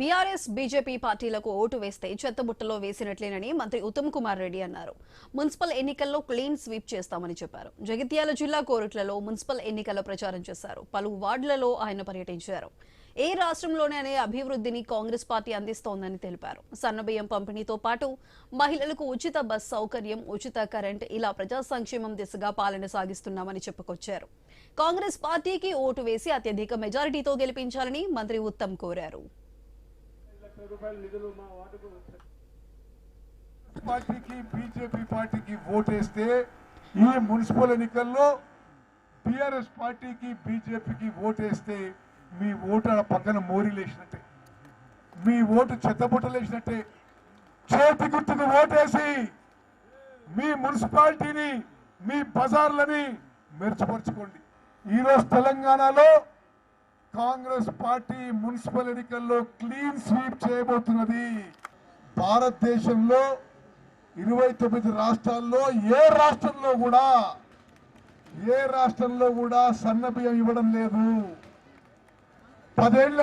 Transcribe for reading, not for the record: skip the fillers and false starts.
BRS BJP పార్టీలకు vote వేస్తే చెత్తబుట్టలో వేసినట్లేనని మంత్రి ఉత్తమ్ కుమార్ రెడ్డి అన్నారు. మున్సిపల్ ఎన్నికల్లో క్లీన్ స్వీప్ చేస్తామని చెప్పారు. జగిత్యాల జిల్లా కోరుట్లలో మున్సిపల్ ఎన్నికల ప్రచారం చేశారు. పలు వార్డులలో ఆయన పర్యటించారు. ఏ రాష్ట్రంలోనే అభివృద్ధిని కాంగ్రెస్ పార్టీ అందిస్తోందని తెలిపారు. సన్నబియ్యం పంపిణీతో పాటు మహిళలకు ఉచిత బస్ సౌకర్యం, ఉచిత కరెంట్ ఇలా ప్రజా సంక్షేమం దిశగా పాలన సాగిస్తున్నామని చెప్పుకొచ్చారు. కాంగ్రెస్ పార్టీకి ఓటు వేసి అత్యధిక మెజారిటీతో గెలిపించాలని మంత్రి ఉత్తమ్ కోరారు. పార్టీకి బీజేపీ పార్టీకి ఓటేస్తే ఈ మున్సిపల్ ఎన్నికల్లో టిఆర్ఎస్ పార్టీకి బీజేపీకి ఓటేస్తే మీ ఓటు పక్కన మోరీలేసినట్టే, మీ ఓటు చెత్తబుట్టలేసినట్టే. చేతి గుర్తుకు ఓటేసి మీ మున్సిపాలిటీని, మీ బజార్లని మెరుగుపరుచుకోండి. ఈరోజు తెలంగాణలో కాంగ్రెస్ పార్టీ మున్సిపల్ ఎన్నికల్లో క్లీన్ స్వీప్ చేయబోతున్నది. భారతదేశంలో 29 రాష్ట్రాల్లో ఏ రాష్ట్రంలో కూడా సన్న బియ్యం ఇవ్వడం లేదు. 10 ఏళ్ల